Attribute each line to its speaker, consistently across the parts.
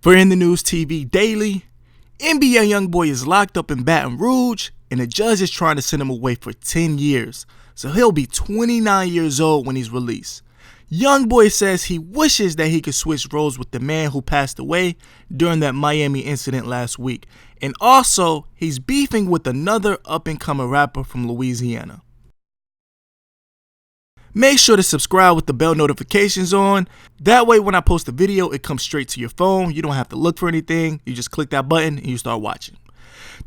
Speaker 1: For In the News TV Daily, NBA Youngboy is locked up in Baton Rouge and the judge is trying to send him away for 10 years. So he'll be 29 years old when he's released. Youngboy says he wishes that he could switch roles with the man who passed away during that Miami incident last week. And also, he's beefing with another up-and-coming rapper from Louisiana. Make sure to subscribe with the bell notifications on. That way when I post a video, it comes straight to your phone. You don't have to look for anything. You just click that button and you start watching.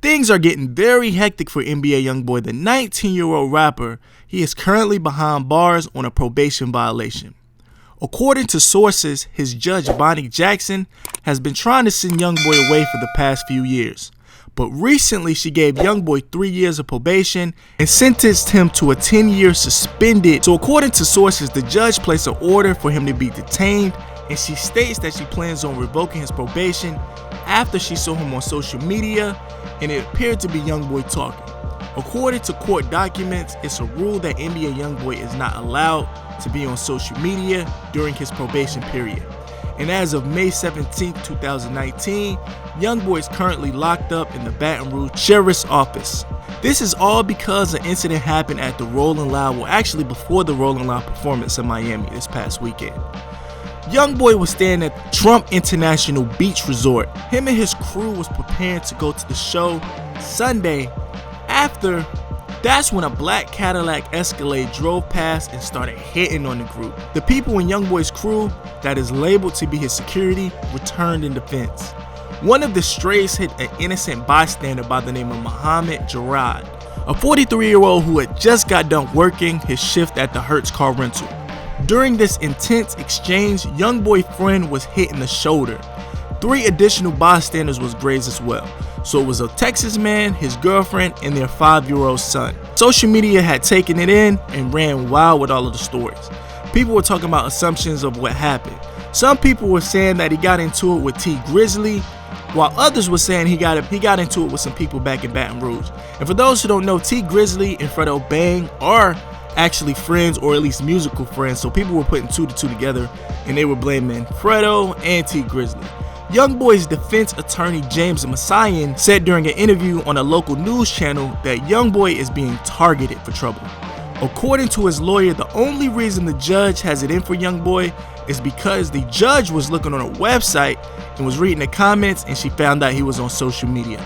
Speaker 1: Things are getting very hectic for NBA Youngboy, the 19-year-old rapper. He is currently behind bars on a probation violation. According to sources, his judge, Bonnie Jackson, has been trying to send Youngboy away for the past few years. But recently, she gave Youngboy 3 years of probation and sentenced him to a 10-year suspended. So according to sources, the judge placed an order for him to be detained, and she states that she plans on revoking his probation after she saw him on social media, and it appeared to be Youngboy talking. According to court documents, it's a rule that NBA Youngboy is not allowed to be on social media during his probation period. And as of May 17, 2019, Youngboy is currently locked up in the Baton Rouge Sheriff's Office. This is all because an incident happened at the Rolling Loud, well actually before the Rolling Loud performance in Miami this past weekend. Youngboy was staying at Trump International Beach Resort. Him and his crew was preparing to go to the show Sunday. That's when a black Cadillac Escalade drove past and started hitting on the group. The people in Youngboy's crew, that is labeled to be his security, returned in defense. One of the strays hit an innocent bystander by the name of Muhammad Jarrad, a 43-year-old who had just got done working his shift at the Hertz car rental. During this intense exchange, Youngboy's friend was hit in the shoulder. 3 additional bystanders was grazed as well. So it was a Texas man, his girlfriend, and their 5-year-old son. Social media had taken it in and ran wild with all of the stories. People were talking about assumptions of what happened. Some people were saying that he got into it with T Grizzly, while others were saying he got into it with some people back in Baton Rouge. And for those who don't know, T Grizzly and Fredo Bang are actually friends, or at least musical friends. So people were putting 2 to 2 together and they were blaming Fredo and T Grizzly. Youngboy's defense attorney James Messiaen said during an interview on a local news channel that Youngboy is being targeted for trouble. According to his lawyer, the only reason the judge has it in for Youngboy is because the judge was looking on a website and was reading the comments and she found out he was on social media.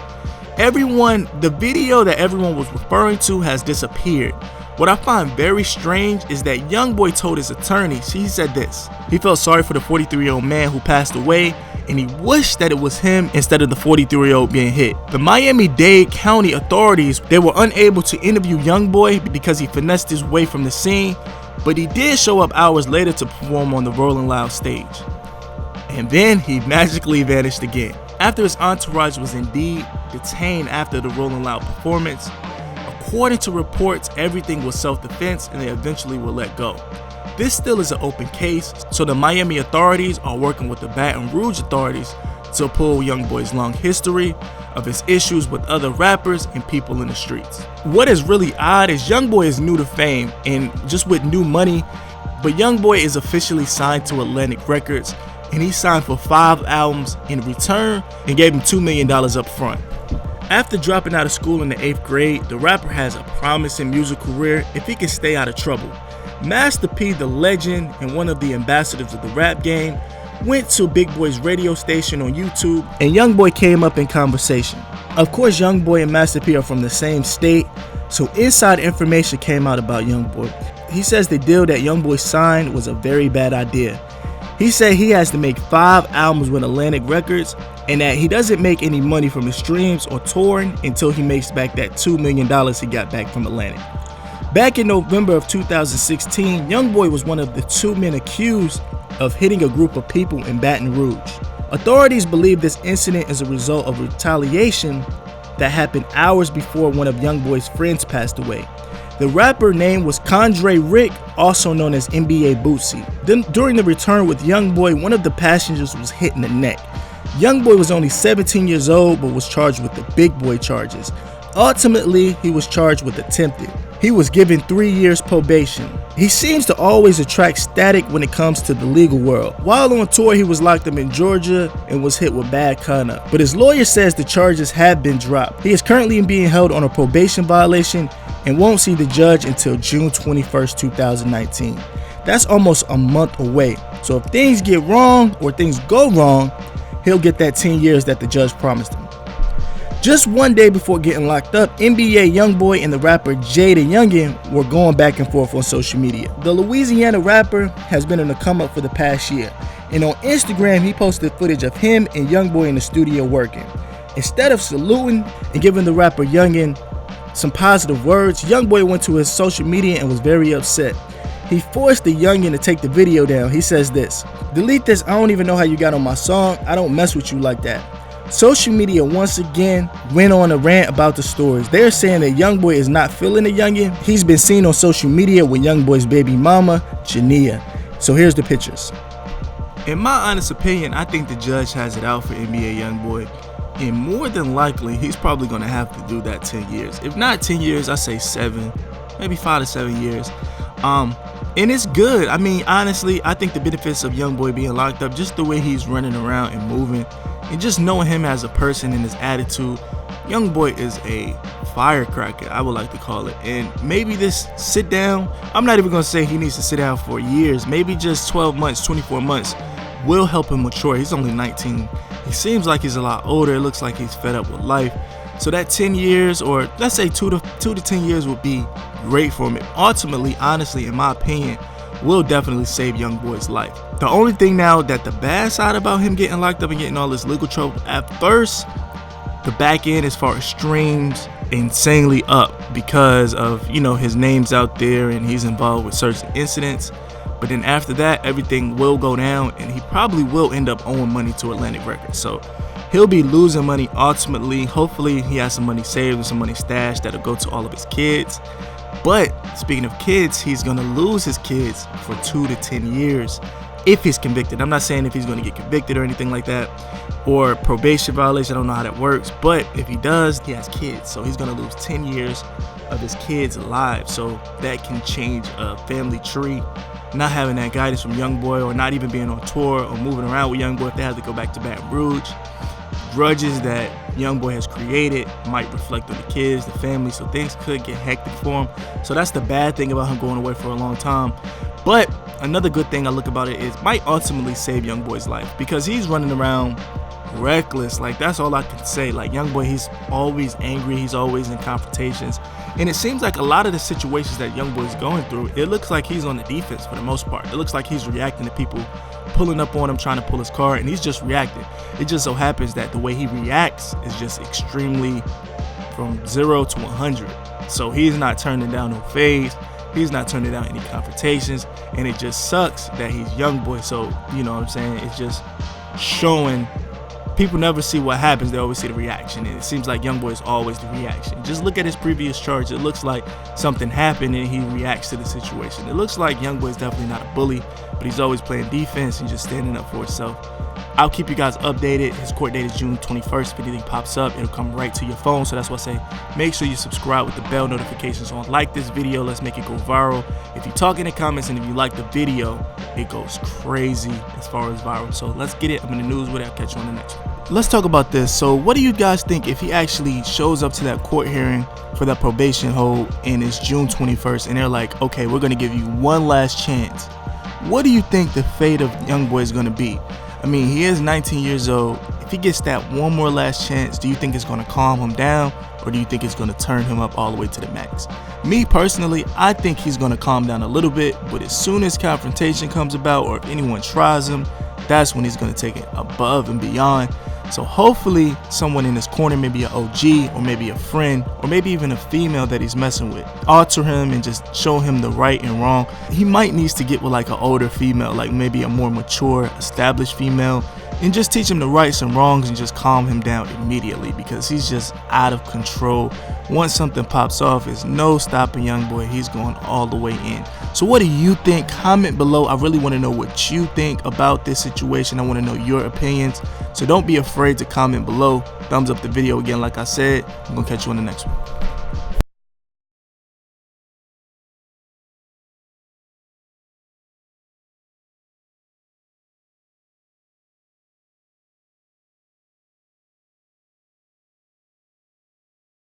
Speaker 1: The video that everyone was referring to has disappeared. What I find very strange is that Youngboy told his attorneys, he said this: he felt sorry for the 43-year-old man who passed away and he wished that it was him instead of the 43-year-old being hit. The Miami-Dade County authorities, they were unable to interview Youngboy because he finessed his way from the scene, but he did show up hours later to perform on the Rolling Loud stage. And then he magically vanished again. After his entourage was indeed detained after the Rolling Loud performance, according to reports, everything was self-defense and they eventually were let go. This still is an open case, so the Miami authorities are working with the Baton Rouge authorities to pull Youngboy's long history of his issues with other rappers and people in the streets. What is really odd is Youngboy is new to fame and just with new money, but Youngboy is officially signed to Atlantic Records and he signed for 5 albums in return and gave him $2 million up front. After dropping out of school in the 8th grade, the rapper has a promising music career if he can stay out of trouble. Master P, the legend and one of the ambassadors of the rap game, went to Big Boy's radio station on YouTube and Youngboy came up in conversation. Of course, Youngboy and Master P are from the same state, so inside information came out about Youngboy. He says the deal that Youngboy signed was a very bad idea. He said he has to make 5 albums with Atlantic Records and that he doesn't make any money from his streams or touring until he makes back that $2 million he got back from Atlantic. Back in November of 2016, Youngboy was one of the 2 men accused of hitting a group of people in Baton Rouge. Authorities believe this incident is a result of retaliation that happened hours before one of Youngboy's friends passed away. The rapper name was Condre Rick, also known as NBA Bootsy. Then during the return with Youngboy, one of the passengers was hit in the neck. Youngboy was only 17 years old but was charged with the big boy charges. Ultimately, he was charged with attempted. He was given 3 years probation. He seems to always attract static when it comes to the legal world. While on tour, he was locked up in Georgia and was hit with bad conduct. But his lawyer says the charges have been dropped. He is currently being held on a probation violation and won't see the judge until June 21st, 2019. That's almost a month away. So if things get wrong or things go wrong, he'll get that 10 years that the judge promised him. Just one day before getting locked up, NBA Youngboy and the rapper Jada Youngin were going back and forth on social media. The Louisiana rapper has been in the come up for the past year, and on Instagram he posted footage of him and Youngboy in the studio working. Instead of saluting and giving the rapper Youngin some positive words, Youngboy went to his social media and was very upset. He forced the Youngin to take the video down. He says this: "Delete this, I don't even know how you got on my song, I don't mess with you like that." Social media once again went on a rant about the stories. They're saying that Youngboy is not feeling the Youngin. He's been seen on social media with Youngboy's baby mama, Jania. So here's the pictures. In my honest opinion, I think the judge has it out for NBA Youngboy. And more than likely, he's probably going to have to do that 10 years. If not 10 years, I say 7, maybe 5 to 7 years. And it's good. I mean, honestly, I think the benefits of Youngboy being locked up, just the way he's running around and moving, and just knowing him as a person and his attitude, Youngboy is a firecracker, I would like to call it. And maybe this sit down, I'm not even going to say he needs to sit down for years, maybe just 12 months, 24 months will help him mature. He's only 19. He seems like he's a lot older. It looks like he's fed up with life. So that 10 years, or let's say 2 to 10 years, would be great for him. Ultimately, honestly, in my opinion, will definitely save Youngboy's life. The only thing now that the bad side about him getting locked up and getting all this legal trouble, at first, the back end as far as streams insanely up because of, you know, his name's out there and he's involved with certain incidents. But then after that, everything will go down and he probably will end up owing money to Atlantic Records. So he'll be losing money ultimately. Hopefully he has some money saved and some money stashed that'll go to all of his kids. But speaking of kids, he's going to lose his kids for 2 to 10 years if he's convicted. I'm not saying if he's going to get convicted or anything like that, or probation violation. I don't know how that works. But if he does, he has kids. So he's going to lose 10 years of his kids' lives. So that can change a family tree. Not having that guidance from Youngboy, or not even being on tour or moving around with Youngboy if they have to go back to Baton Rouge. Grudges that Youngboy has created might reflect on the kids, the family, so things could get hectic for him. So that's the bad thing about him going away for a long time. But another good thing I look about it is might ultimately save Youngboy's life, because he's running around reckless. Like, that's all I can say. Like, Youngboy, he's always angry, he's always in confrontations, and it seems like a lot of the situations that Youngboy's going through, it looks like he's on the defense for the most part. It looks like he's reacting to people pulling up on him, trying to pull his car, and he's just reacting. It just so happens that the way he reacts is just extremely from 0 to 100. So he's not turning down no phase, he's not turning down any confrontations, and it just sucks that he's Youngboy. So, you know what I'm saying, it's just showing. People never see what happens, they always see the reaction, and it seems like Youngboy is always the reaction. Just look at his previous charge. It looks like something happened and he reacts to the situation. It looks like Youngboy is definitely not a bully, but he's always playing defense and just standing up for himself. I'll keep you guys updated. His court date is June 21st. If anything pops up, it'll come right to your phone. So that's why I say make sure you subscribe with the bell notifications on. Like this video, let's make it go viral. If you talk in the comments and if you like the video, it goes crazy as far as viral. So let's get it. I'm in the news with it. I'll catch you on the next one. Let's talk about this. So what do you guys think if he actually shows up to that court hearing for that probation hold and it's June 21st and they're like, okay, we're going to give you one last chance? What do you think the fate of Youngboy is going to be? I mean, he is 19 years old. If he gets that one more last chance, do you think it's going to calm him down, or do you think it's going to turn him up all the way to the max? Me personally, I think he's going to calm down a little bit, but as soon as confrontation comes about, or if anyone tries him, that's when he's going to take it above and beyond. So hopefully someone in his corner, maybe an OG or maybe a friend or maybe even a female that he's messing with, alter him and just show him the right and wrong. He might needs to get with like an older female, like maybe a more mature, established female, and just teach him the rights and wrongs and just calm him down immediately, because he's just out of control. Once something pops off, there's no stopping Youngboy. He's going all the way in. So what do you think? Comment below. I really want to know what you think about this situation. I want to know your opinions. So don't be afraid to comment below. Thumbs up the video again. Like I said, I'm going to catch you on the next one.